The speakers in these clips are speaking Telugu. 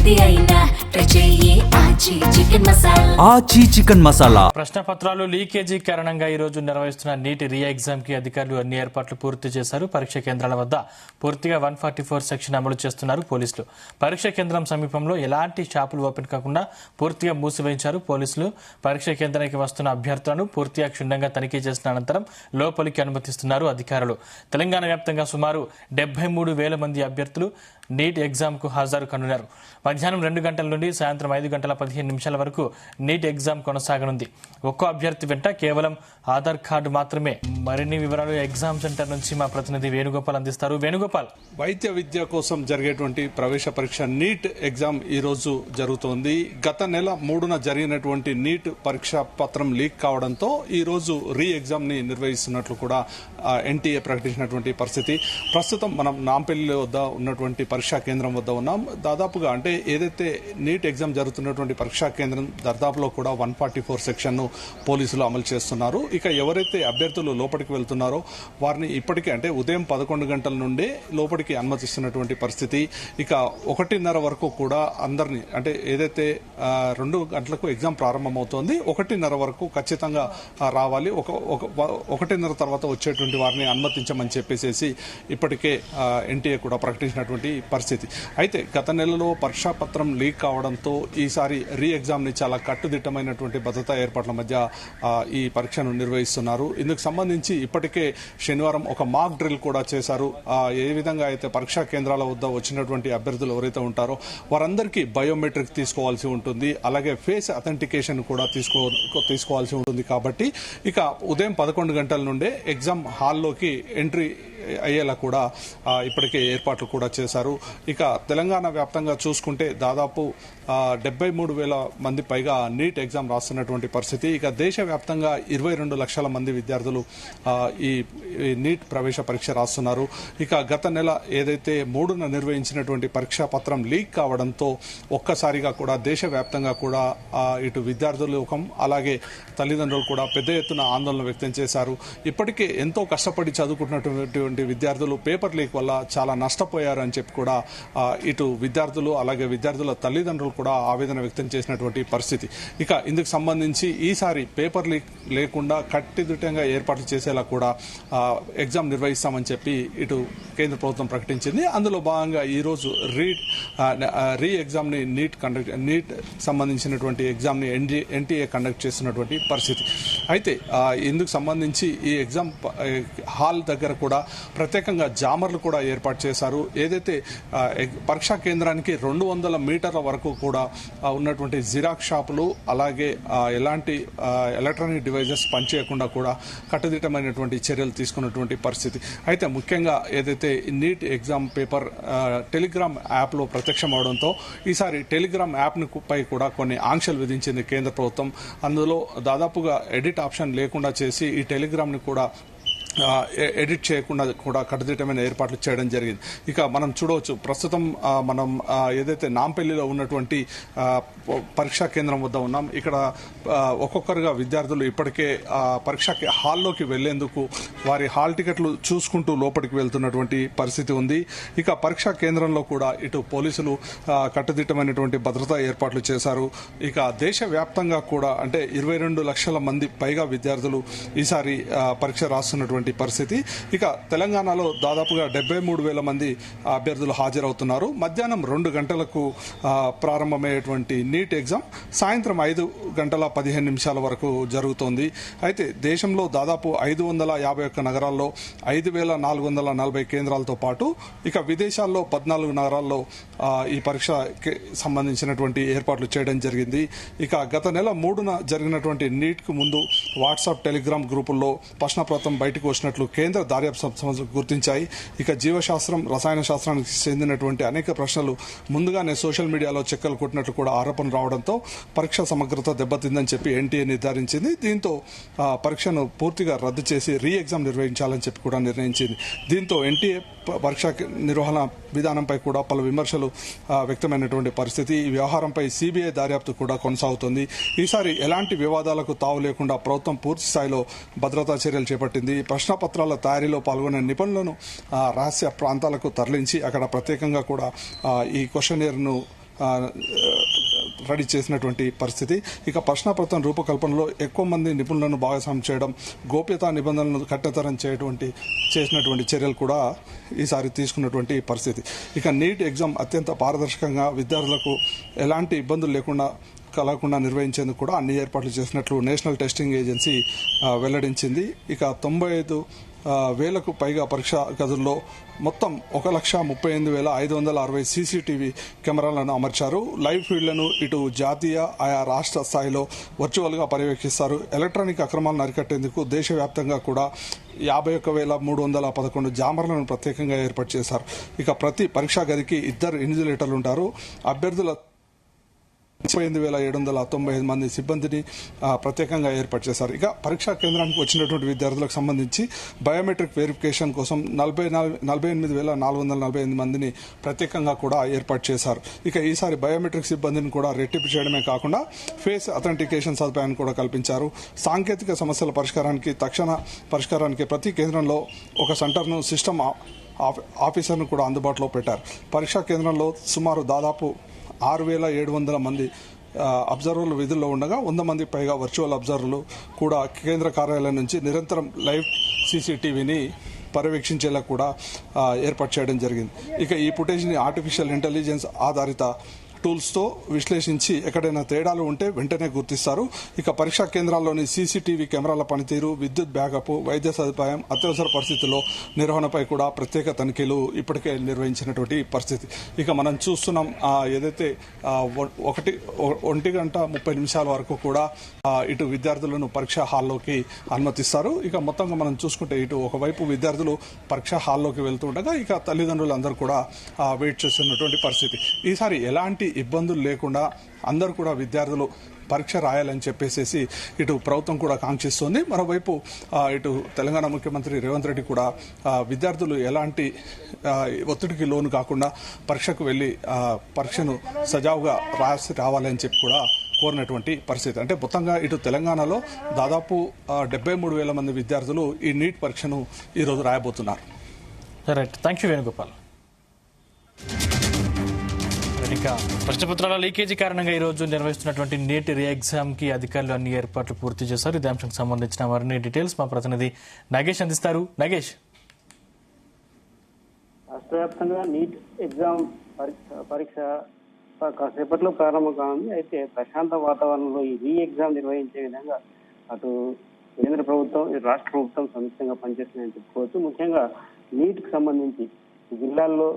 ఏది అయినా ట్రై చెయ్యి ఆచి చికెన్ మసాలా. ప్రశ్న పత్రాలు లీకేజీ కారణంగా ఈ రోజు నిర్వహిస్తున్న నీట్ రీ ఎగ్జామ్ కి అధికారులు అన్ని ఏర్పాట్లు పూర్తి చేశారు. పరీక్ష కేంద్రాల వద్ద పూర్తిగా 144 సెక్షన్ అమలు చేస్తున్నారు పోలీసులు. పరీక్ష కేంద్రం సమీపంలో ఎలాంటి షాపులు ఓపెన్ కాకుండా పూర్తిగా మూసివేయించారు పోలీసులు. పరీక్ష కేంద్రానికి వస్తున్న అభ్యర్థులను పూర్తిగా క్షుణ్ణంగా తనిఖీ చేసిన అనంతరం లోపలికి అనుమతిస్తున్నారు అధికారులు. తెలంగాణ వ్యాప్తంగా సుమారు 73,000 మంది అభ్యర్థులు నీట్ ఎగ్జామ్ కు హాజరు కానున్నారు. మధ్యాహ్నం 2 గంటల నుండి సాయంత్రం 5 గంటల 15 నిమిషాల వరకు నీట్ ఎగ్జామ్ కొనసాగనుంది. ఒక్కో అభ్యర్థి వెంట కేవలం ఆధార్ కార్డు మాత్రమే. మరిన్ని వివరాలు ఎగ్జామ్ సెంటర్ నుంచి మా ప్రతినిధి వేణుగోపాల్ అందిస్తారు. వేణుగోపాల్, వైద్య విద్య కోసం జరిగేటువంటి ప్రవేశ పరీక్ష నీట్ ఎగ్జామ్ ఈ రోజు జరుగుతోంది. గత నెల 3న జరిగినటువంటి నీట్ పరీక్ష పత్రం లీక్ కావడంతో ఈ రోజు రీ ఎగ్జామ్ ని నిర్వహిస్తున్నట్లు కూడా ఎన్టీఏ ప్రకటించినటువంటి పరిస్థితి. ప్రస్తుతం మనం నాంపల్లి వద్ద ఉన్నటువంటి పరీక్షా కేంద్రం వద్ద ఉన్నాం. దాదాపుగా అంటే ఏదైతే నీట్ ఎగ్జామ్ జరుగుతున్నటువంటి పరీక్షా కేంద్రం దర్దాపులో కూడా 144 సెక్షన్ ను పోలీసులు అమలు చేస్తున్నారు. ఇక ఎవరైతే అభ్యర్థులు లోపలికి వెళ్తున్నారో వారిని ఇప్పటికే అంటే ఉదయం 11 గంటల నుండే లోపలికి అనుమతిస్తున్నటువంటి పరిస్థితి. ఇక 1:30 వరకు కూడా అందరినీ అంటే ఏదైతే 2 గంటలకు ఎగ్జామ్ ప్రారంభమవుతోంది 1:30 వరకు ఖచ్చితంగా రావాలి. 1:30 తర్వాత వచ్చేటువంటి వారిని అనుమతించమని చెప్పేసి ఇప్పటికే ఎన్టీఏ కూడా ప్రకటించినటువంటి పరిస్థితి. అయితే గత నెలలో పరీక్షా పత్రం లీక్ కావడంతో ఈసారి రీ ఎగ్జామ్ ని చాలా కట్టుదిట్టమైనటువంటి భద్రతా ఏర్పాట్ల మధ్య ఈ పరీక్షను నిర్వహిస్తున్నారు. ఇందుకు సంబంధించి ఇప్పటికే శనివారం ఒక మాక్ డ్రిల్ కూడా చేశారు. ఏ విధంగా అయితే పరీక్షా కేంద్రాల వద్ద వచ్చినటువంటి అభ్యర్థులు ఎవరైతే ఉంటారో వారందరికీ బయోమెట్రిక్ తీసుకోవాల్సి ఉంటుంది. అలాగే ఫేస్ అథెంటికేషన్ కూడా తీసుకోవాల్సి ఉంటుంది. కాబట్టి ఇక ఉదయం 11 గంటల నుండే ఎగ్జామ్ హాల్లోకి ఎంట్రీ అయ్యేలా కూడా ఇప్పటికే ఏర్పాట్లు కూడా చేశారు. ఇక తెలంగాణ వ్యాప్తంగా చూసుకుంటే దాదాపు 73,000 మంది పైగా నీట్ ఎగ్జామ్ రాస్తున్నటువంటి పరిస్థితి. ఇక దేశవ్యాప్తంగా 22 లక్షల మంది విద్యార్థులు ఈ నీట్ ప్రవేశ పరీక్ష రాస్తున్నారు. ఇక గత నెల ఏదైతే 3న నిర్వహించినటువంటి పరీక్షా పత్రం లీక్ కావడంతో ఒక్కసారిగా కూడా దేశవ్యాప్తంగా కూడా ఇటు విద్యార్థుల లోకం అలాగే తల్లిదండ్రులు కూడా పెద్ద ఎత్తున ఆందోళన వ్యక్తం చేశారు. ఇప్పటికే ఎంతో కష్టపడి చదువుకుంటున్నటువంటి విద్యార్థులు పేపర్ లీక్ వల్ల చాలా నష్టపోయారు అని చెప్పి కూడా ఇటు విద్యార్థులు అలాగే విద్యార్థుల తల్లిదండ్రులు కూడా ఆవేదన వ్యక్తం చేసినటువంటి పరిస్థితి. ఇక ఇందుకు సంబంధించి ఈసారి పేపర్ లీక్ లేకుండా కట్టుదిట్టంగా ఏర్పాట్లు చేసేలా కూడా ఎగ్జామ్ నిర్వహిస్తామని చెప్పి ఇటు కేంద్ర ప్రభుత్వం ప్రకటించింది. అందులో భాగంగా ఈ రోజు రీ ఎగ్జామ్ ని నీట్ సంబంధించినటువంటి ఎగ్జామ్ ని ఎన్టీఏ కండక్ట్ చేస్తున్నటువంటి పరిస్థితి. అయితే ఇందుకు సంబంధించి ఈ ఎగ్జామ్ హాల్ దగ్గర కూడా ప్రత్యేకంగా జామర్లు కూడా ఏర్పాటు చేశారు. ఏదైతే పరీక్షా కేంద్రానికి 200 మీటర్ల వరకు కూడా ఉన్నటువంటి జిరాక్స్ షాపులు అలాగే ఎలాంటి ఎలక్ట్రానిక్ డివైజెస్ పనిచేయకుండా కూడా కట్టుదిట్టమైనటువంటి చర్యలు తీసుకున్నటువంటి పరిస్థితి. అయితే ముఖ్యంగా ఏదైతే NEET exam paper Telegram app లో ప్రత్యక్షం అవడంతో ఈసారి టెలిగ్రామ్ యాప్ పై కూడా కొన్ని ఆంక్షలు విధించింది కేంద్ర ప్రభుత్వం. అందులో దాదాపుగా ఎడిట్ ఆప్షన్ లేకుండా చేసి ఈ టెలిగ్రామ్ ని కూడా ఎడిట్ చేయకుండా కూడా కట్టుదిట్టమైన ఏర్పాట్లు చేయడం జరిగింది. ఇక మనం చూడవచ్చు ప్రస్తుతం మనం ఏదైతే నాంపల్లిలో ఉన్నటువంటి పరీక్షా కేంద్రం వద్ద ఉన్నాం. ఇక్కడ ఒక్కొక్కరుగా విద్యార్థులు ఇప్పటికే పరీక్షా హాల్లోకి వెళ్లేందుకు వారి హాల్ టికెట్లు చూసుకుంటూ లోపలికి వెళ్తున్నటువంటి పరిస్థితి ఉంది. ఇక పరీక్షా కేంద్రంలో కూడా ఇటు పోలీసులు కట్టుదిట్టమైనటువంటి భద్రతా ఏర్పాట్లు చేశారు. ఇక దేశవ్యాప్తంగా కూడా అంటే 22 లక్షల మంది పైగా విద్యార్థులు ఈసారి పరీక్ష రాస్తున్నటువంటి పరిస్థితి. ఇక తెలంగాణలో దాదాపుగా 73,000 మంది అభ్యర్థులు హాజరవుతున్నారు. మధ్యాహ్నం 2 గంటలకు ప్రారంభమయ్యేటువంటి నీట్ ఎగ్జామ్ సాయంత్రం 5 గంటల 15 నిమిషాల వరకు జరుగుతోంది. అయితే దేశంలో దాదాపు 551 నగరాల్లో 5,440 కేంద్రాలతో పాటు ఇక విదేశాల్లో 14 నగరాల్లో ఈ పరీక్షకి సంబంధించినటువంటి ఏర్పాట్లు చేయడం జరిగింది. ఇక గత నెల 3న జరిగినటువంటి నీట్ కు ముందు వాట్సాప్ టెలిగ్రామ్ గ్రూపుల్లో ప్రశ్నపత్రం బయటకు వచ్చినట్లు కేంద్ర దర్యాప్తు సంస్థలు గుర్తించాయి. ఇక జీవశాస్త్రం రసాయన శాస్త్రానికి చెందినటువంటి అనేక ప్రశ్నలు ముందుగానే సోషల్ మీడియాలో చెక్కలు కొట్టినట్లు కూడా ఆరోపణలు రావడంతో పరీక్ష సమగ్రత దెబ్బతిందని చెప్పి ఎన్టీఏ నిర్ధారించింది. దీంతో పరీక్షను పూర్తిగా రద్దు చేసి రీ ఎగ్జామ్ నిర్వహించాలని చెప్పి కూడా నిర్ణయించింది. దీంతో ఎన్టీఏ పరీక్ష నిర్వహణ విధానంపై కూడా పలు విమర్శలు వ్యక్తమైనటువంటి పరిస్థితి. ఈ వ్యవహారంపై సిబిఐ దర్యాప్తు కూడా కొనసాగుతోంది. ఈసారి ఎలాంటి వివాదాలకు తావు లేకుండా ప్రభుత్వం పూర్తి స్థాయిలో భద్రతా చర్యలు చేపట్టింది. ప్రశ్నపత్రాల తయారీలో పాల్గొనే నిపుణులను రహస్య ప్రాంతాలకు తరలించి అక్కడ ప్రత్యేకంగా కూడా ఈ క్వశ్చనీర్ను రెడీ చేసినటువంటి పరిస్థితి. ఇక ప్రశ్నపత్రం రూపకల్పనలో ఎక్కువ మంది నిపుణులను భాగస్వామ్యం చేయడం, గోప్యతా నిబంధనలను కఠినతరం చేసినటువంటి చర్యలు కూడా ఈసారి తీసుకున్నటువంటి పరిస్థితి. ఇక నీట్ ఎగ్జామ్ అత్యంత పారదర్శకంగా విద్యార్థులకు ఎలాంటి ఇబ్బందులు కలగకుండా నిర్వహించేందుకు కూడా అన్ని ఏర్పాట్లు చేసినట్లు నేషనల్ టెస్టింగ్ ఏజెన్సీ వెల్లడించింది. ఇక 95,000కు పైగా పరీక్షా గదుల్లో మొత్తం 1,38,560 సీసీటీవీ కెమెరాలను అమర్చారు. లైవ్ ఫీల్డ్లను ఇటు జాతీయ ఆయా రాష్ట్ర స్థాయిలో వర్చువల్గా పర్యవేక్షిస్తారు. ఎలక్ట్రానిక్ అక్రమాలను అరికట్టేందుకు దేశవ్యాప్తంగా కూడా 51,311 జామర్లను ప్రత్యేకంగా ఏర్పాటు చేశారు. ఇక ప్రతి పరీక్షా గదికి 2 ఇన్విజిలేటర్లు ఉంటారు. అభ్యర్థుల 35,795 మంది సిబ్బందిని ప్రత్యేకంగా ఏర్పాటు చేశారు. ఇక పరీక్షా కేంద్రానికి వచ్చినటువంటి విద్యార్థులకు సంబంధించి బయోమెట్రిక్ వెరిఫికేషన్ కోసం 48,448 మందిని ప్రత్యేకంగా కూడా ఏర్పాటు చేశారు. ఇక ఈసారి బయోమెట్రిక్ సిబ్బందిని కూడా రెట్టింపు చేయడమే కాకుండా ఫేస్ అథెంటికేషన్ సదుపాయాన్ని కూడా కల్పించారు. సాంకేతిక సమస్యల తక్షణ పరిష్కారానికి ప్రతి కేంద్రంలో ఒక సెంటర్ను సిస్టమ్ ఆఫీసర్ను కూడా అందుబాటులో పెట్టారు. పరీక్షా కేంద్రంలో సుమారు దాదాపు 6,700 మంది అబ్జర్వర్లు విధుల్లో ఉండగా 100 మందికి పైగా వర్చువల్ అబ్జర్వర్లు కూడా కేంద్ర కార్యాలయం నుంచి నిరంతరం లైవ్ సీసీటీవీని పర్యవేక్షించేలా కూడా ఏర్పాటు చేయడం జరిగింది. ఇక ఈ ఫుటేజ్ని ఆర్టిఫిషియల్ ఇంటెలిజెన్స్ ఆధారిత టూల్స్తో విశ్లేషించి ఎక్కడైనా తేడాలు ఉంటే వెంటనే గుర్తిస్తారు. ఇక పరీక్షా కేంద్రాల్లోని సీసీటీవీ కెమెరాల పనితీరు, విద్యుత్ బ్యాకప్, వైద్య సదుపాయం, అత్యవసర పరిస్థితుల్లో నిర్వహణపై కూడా ప్రత్యేక తనిఖీలు ఇప్పటికే నిర్వహించినటువంటి పరిస్థితి. ఇక మనం చూస్తున్నాం ఏదైతే 1:30 వరకు కూడా ఇటు విద్యార్థులను పరీక్షా హాల్లోకి అనుమతిస్తారు. ఇక మొత్తంగా మనం చూసుకుంటే ఇటు ఒకవైపు విద్యార్థులు పరీక్షా హాల్లోకి వెళ్తుండగా ఇక తల్లిదండ్రులందరూ కూడా వెయిట్ చేస్తున్నటువంటి పరిస్థితి. ఈసారి ఎలాంటి ఇబ్బందులు లేకుండా అందరూ కూడా విద్యార్థులు పరీక్ష రాయాలని చెప్పేసి ఇటు ప్రభుత్వం కూడా కాంక్షిస్తోంది. మరోవైపు ఇటు తెలంగాణ ముఖ్యమంత్రి రేవంత్ రెడ్డి కూడా విద్యార్థులు ఎలాంటి ఒత్తిడికి లోను కాకుండా పరీక్షకు వెళ్లి పరీక్షను సజావుగా రాసి రావాలని చెప్పి కూడా కోరినటువంటి పరిస్థితి. అంటే మొత్తంగా ఇటు తెలంగాణలో దాదాపు 73,000 మంది విద్యార్థులు ఈ నీట్ పరీక్షను ఈరోజు రాయబోతున్నారు. Right, thank you Venugopal. ఇక ప్రశ్నపత్రాల లీకేజీ కారణంగా ఈ రోజు నిర్వహిస్తున్నటువంటి నీట్ రీ ఎగ్జామ్ కి అధికారులు అన్ని ఏర్పాట్లు పూర్తి చేశారు. ఇదే అంశానికి సంబంధించిన మరిన్ని డీటెయిల్స్ మా ప్రతినిధి నగేష్ అందిస్తారు. నగేష్, రాష్ట్ర వ్యాప్తంగా నీట్ ఎగ్జామ్ పరీక్ష కాసేపట్లో ప్రారంభం కానుంది. అయితే ప్రశాంత వాతావరణంలో ఈ రీ ఎగ్జామ్ నిర్వహించే విధంగా అటు కేంద్ర ప్రభుత్వం, రాష్ట్ర ప్రభుత్వం సంయుక్తంగా పనిచేస్తున్నాయని చెప్పుకోవచ్చు. ముఖ్యంగా నీట్ కి సంబంధించి జిల్లాల్లో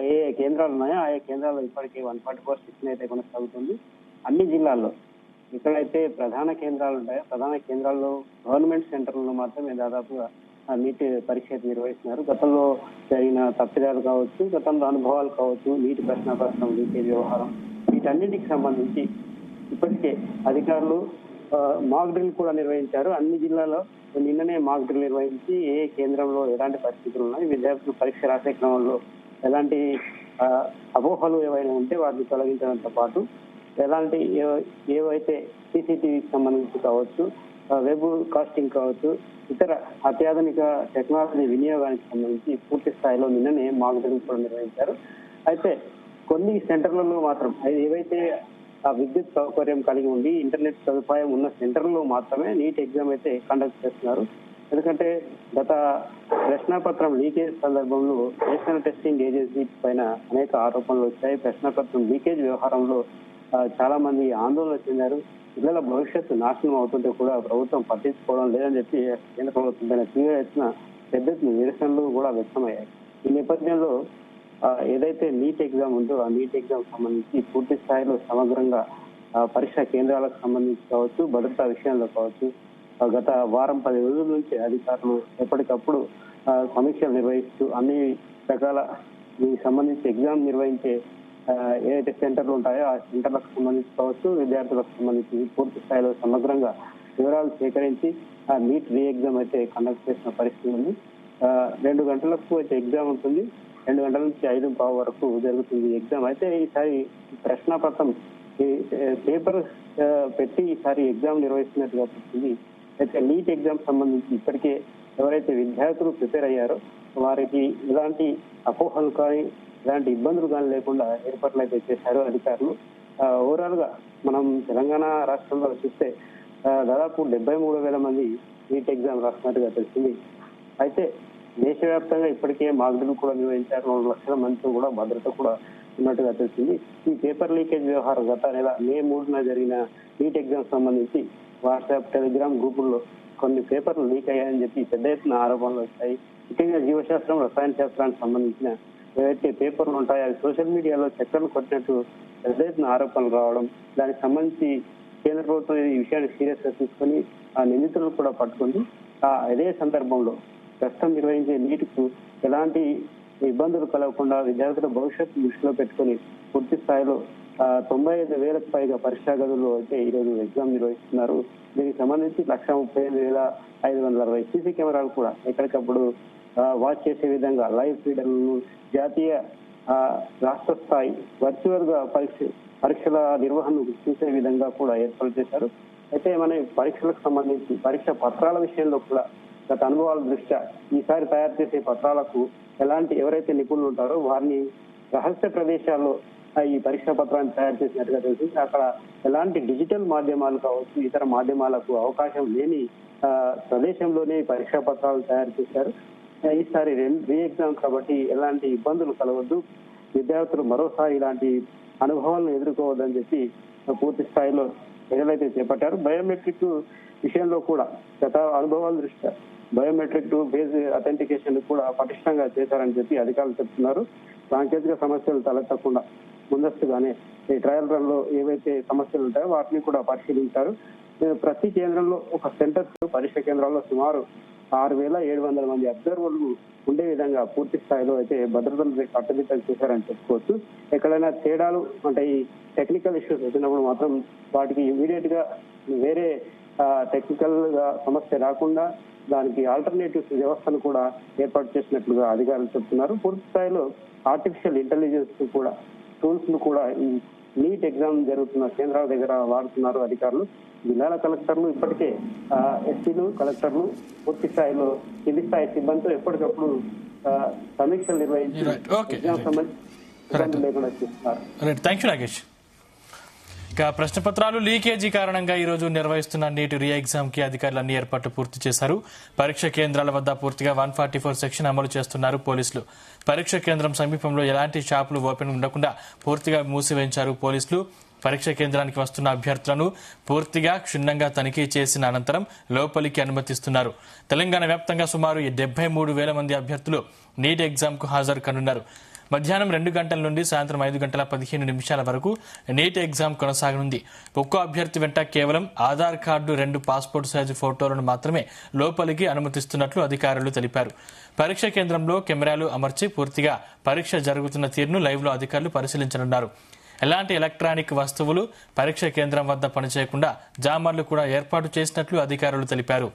ఏ కేంద్రాలు ఉన్నాయో ఆయా కేంద్రాల్లో ఇప్పటికే 144 శిక్షణ అయితే కొనసాగుతుంది. అన్ని జిల్లాల్లో ఎక్కడైతే ప్రధాన కేంద్రాలు ఉంటాయో ప్రధాన కేంద్రాల్లో గవర్నమెంట్ సెంటర్లలో మాత్రమే దాదాపుగా నీటి పరీక్ష నిర్వహిస్తున్నారు. గతంలో జరిగిన తప్పిదాలు కావచ్చు, గతంలో అనుభవాలు కావచ్చు, నీటి ప్రశ్నాపత్రం లీకేజ్ వ్యవహారం, వీటన్నిటికి సంబంధించి ఇప్పటికే అధికారులు మాక్ డ్రిల్ కూడా నిర్వహించారు. అన్ని జిల్లాలో నిన్ననే మాక్ డ్రిల్ నిర్వహించి ఏ కేంద్రంలో ఎలాంటి పరిస్థితులు ఉన్నాయి, విద్యార్థులు పరీక్ష రాసే క్రమంలో ఎలాంటి అపోహలు ఏవైనా ఉంటే వాటిని తొలగించడంతో పాటు ఎలాంటి ఏవైతే సీసీటీవీకి సంబంధించి కావచ్చు, వెబ్ కాస్టింగ్ కావచ్చు, ఇతర అత్యాధునిక టెక్నాలజీ వినియోగానికి సంబంధించి పూర్తి స్థాయిలో నిన్ననే మాక్ డ్రిల్ కూడా నిర్వహించారు. అయితే కొన్ని సెంటర్లలో మాత్రం ఏవైతే విద్యుత్ సౌకర్యం కలిగి ఉండి ఇంటర్నెట్ సదుపాయం ఉన్న సెంటర్లో మాత్రమే నీట్ ఎగ్జామ్ అయితే కండక్ట్ చేస్తున్నారు. ఎందుకంటే గత ప్రశ్నాపత్రం లీకేజ్ సందర్భంలో నేషనల్ టెస్టింగ్ ఏజెన్సీ పైన అనేక ఆరోపణలు వచ్చాయి. ప్రశ్నాపత్రం లీకేజ్ వ్యవహారంలో చాలా మంది ఆందోళన చెందారు. పిల్లల భవిష్యత్తు నాశనం అవుతుంటే కూడా ప్రభుత్వం పట్టించుకోవడం లేదని చెప్పి కేంద్ర ప్రభుత్వం పైన తీవ్ర ఎత్తున పెద్ద నిరసనలు కూడా వ్యక్తమయ్యాయి. ఈ నేపథ్యంలో ఏదైతే నీట్ ఎగ్జామ్ ఉందో ఆ నీట్ ఎగ్జామ్ సంబంధించి పూర్తి స్థాయిలో సమగ్రంగా పరీక్షా కేంద్రాలకు సంబంధించి కావచ్చు, భద్రతా విషయంలో కావచ్చు, గత వారం 10 రోజుల నుంచి అధికారులు ఎప్పటికప్పుడు సమీక్షలు నిర్వహిస్తూ అన్ని రకాల దీనికి సంబంధించి ఎగ్జామ్ నిర్వహించే ఏదైతే సెంటర్లు ఉంటాయో ఆ సెంటర్లకు సంబంధించి కావచ్చు, విద్యార్థులకు సంబంధించి పూర్తి స్థాయిలో సమగ్రంగా వివరాలు సేకరించి ఆ నీట్ రీ ఎగ్జామ్ అయితే కండక్ట్ చేసిన పరిస్థితి ఉంది. 2 గంటలకు అయితే ఎగ్జామ్ ఉంటుంది. 2 గంటల నుంచి 5:15 వరకు జరుగుతుంది ఎగ్జామ్. అయితే ఈసారి ప్రశ్నాపత్రం పేపర్ పెట్టి ఈసారి ఎగ్జామ్ నిర్వహిస్తున్నట్టుగా చెప్తుంది. అయితే నీట్ ఎగ్జామ్ సంబంధించి ఇప్పటికే ఎవరైతే విద్యార్థులు ప్రిపేర్ అయ్యారో వారికి ఎలాంటి అపోహలు కానీ ఎలాంటి ఇబ్బందులు కానీ లేకుండా ఏర్పాట్లు అయితే చేశారు అధికారులు. ఓవరాల్ గా మనం తెలంగాణ రాష్ట్రంలో చూస్తే దాదాపు 73,000 మంది నీట్ ఎగ్జామ్ రాస్తున్నట్టుగా తెలిసింది. అయితే దేశవ్యాప్తంగా ఇప్పటికే మాక్డ్రిల్ కూడా నిర్వహించారు. 2 లక్షల మందితో కూడా భద్రత కూడా ఉన్నట్టుగా తెలిసింది. ఈ పేపర్ లీకేజ్ వ్యవహారం గత నెల మే 3న జరిగిన నీట్ ఎగ్జామ్ సంబంధించి వాట్సాప్, టెలిగ్రామ్ గ్రూపుల్లో కొన్ని పేపర్లు లీక్ అయ్యాయని చెప్పి పెద్ద ఎత్తున ఆరోపణలు వచ్చాయి. ముఖ్యంగా జీవశాస్త్రం, రసాయన శాస్త్రానికి సంబంధించిన ఏవైతే పేపర్లు ఉంటాయో అవి సోషల్ మీడియాలో చక్కర్లు కొట్టినట్టు పెద్ద ఎత్తున ఆరోపణలు రావడం, దానికి సంబంధించి కేంద్ర ప్రభుత్వం ఈ విషయాన్ని సీరియస్ గా తీసుకొని ఆ నిందితులను కూడా పట్టుకుంది. అదే సందర్భంలో ప్రస్తుతం నిర్వహించే నీటికు ఎలాంటి ఇబ్బందులు కలగకుండా విద్యార్థుల భవిష్యత్తు దృష్టిలో పెట్టుకుని పూర్తి స్థాయిలో 95,000కు పైగా పరీక్షా గదుల్లో అయితే ఈరోజు ఎగ్జామ్ నిర్వహిస్తున్నారు. దీనికి సంబంధించి 135,560 సీసీ కెమెరాలు కూడా ఎక్కడికప్పుడు వాచ్ చేసే విధంగా లైవ్ ఫీడర్లను, జాతీయ రాష్ట్ర స్థాయి వర్చువల్ గా పరీక్షల నిర్వహణను చూసే విధంగా కూడా ఏర్పాటు చేశారు. అయితే మన పరీక్షలకు సంబంధించి పరీక్ష పత్రాల విషయంలో కూడా గత అనుభవాల దృష్ట్యా ఈసారి తయారు చేసే పత్రాలకు ఎవరైతే నిపుణులు ఉంటారో వారిని రహస్య ప్రదేశాల్లో ఈ పరీక్షా పత్రాన్ని తయారు చేసినట్టుగా తెలిసింది. అక్కడ ఎలాంటి డిజిటల్ మాధ్యమాలు కావచ్చు, ఇతర మాధ్యమాలకు అవకాశం లేని ప్రదేశంలోనే పరీక్షా పత్రాలు తయారు చేశారు. ఈసారి రీ ఎగ్జామ్ కాబట్టి ఎలాంటి ఇబ్బందులు కలగొద్దు, విద్యార్థులు మరోసారి ఇలాంటి అనుభవాలను ఎదుర్కోవద్దని చెప్పి పూర్తి స్థాయిలో చర్యలైతే చేపట్టారు. బయోమెట్రిక్ విషయంలో కూడా గత అనుభవాల దృష్ట్యా బయోమెట్రిక్ బేస్ అథెంటికేషన్ కూడా పటిష్టంగా చేశారని చెప్పి అధికారులు చెప్తున్నారు. సాంకేతిక సమస్యలు తలెత్తకుండా ముందస్తుగానే ఈ ట్రయల్ రన్ లో ఏవైతే సమస్యలు ఉంటాయో వాటిని కూడా పరిశీలించారు. ప్రతి కేంద్రంలో ఒక సెంటర్స్, పరీక్ష కేంద్రాల్లో సుమారు 6,700 మంది అబ్జర్వర్లు ఉండే విధంగా పూర్తి స్థాయిలో అయితే భద్రతలు కట్టుదిట్టలు చేశారని చెప్పుకోవచ్చు. ఎక్కడైనా తేడాలు అంటే ఈ టెక్నికల్ ఇష్యూస్ వచ్చినప్పుడు మాత్రం వాటికి ఇమీడియట్ గా వేరే టెక్నికల్ గా సమస్య రాకుండా దానికి ఆల్టర్నేటివ్ వ్యవస్థను కూడా ఏర్పాటు చేసినట్లుగా అధికారులు చెప్తున్నారు. పూర్తి స్థాయిలో ఆర్టిఫిషియల్ ఇంటెలిజెన్స్ కూడా టూల్స్ ను కూడా ఈ నీట్ ఎగ్జామ్ జరుగుతున్న కేంద్రాల దగ్గర వాడుతున్నారు అధికారులు. జిల్లాల కలెక్టర్లు ఇప్పటికే ఎస్పీలు, కలెక్టర్లు పూర్తి స్థాయిలో కింది స్థాయి సిబ్బందితో ఎప్పటికప్పుడు సమీక్షలు నిర్వహించి ఎగ్జామ్ సంబంధించి లేకుండా చూస్తున్నారు. ఇక ప్రశ్నపత్రాలు లీకేజీ కారణంగా ఈ రోజు నిర్వహిస్తున్న నీట్ రీ ఎగ్జామ్ కి అధికారులు అన్ని ఏర్పాట్లు పూర్తి చేశారు. పరీక్ష కేంద్రాల వద్ద పూర్తిగా 144 సెక్షన్ అమలు చేస్తున్నారు పోలీసులు. పరీక్ష కేంద్రం సమీపంలో ఎలాంటి షాపులు ఓపెన్ ఉండకుండా పూర్తిగా మూసివేయించారు పోలీసులు. పరీక్ష కేంద్రానికి వస్తున్న అభ్యర్థులను పూర్తిగా క్షుణ్ణంగా తనిఖీ చేసిన అనంతరం లోపలికి అనుమతిస్తున్నారు. తెలంగాణ వ్యాప్తంగా సుమారు 73,000 మంది అభ్యర్థులు నీట్ ఎగ్జామ్ కు హాజరు కానున్నారు. మధ్యాహ్నం 2 గంటల నుండి సాయంత్రం 5 గంటల 15 నిమిషాల వరకు నీట్ ఎగ్జామ్ కొనసాగనుంది. ఒక్కో అభ్యర్థి వెంట కేవలం ఆధార్ కార్డు, 2 పాస్పోర్ట్ సైజు ఫోటోలను మాత్రమే లోపలికి అనుమతిస్తున్నట్లు అధికారులు తెలిపారు. పరీక్ష కేంద్రంలో కెమెరాలు అమర్చి పూర్తిగా పరీక్ష జరుగుతున్న తీరును లైవ్ లో అధికారులు పరిశీలించనున్నారు. ఎలాంటి ఎలక్ట్రానిక్ వస్తువులు పరీక్ష కేంద్రం వద్ద పనిచేయకుండా జామర్లు కూడా ఏర్పాటు చేసినట్లు అధికారులు తెలిపారు.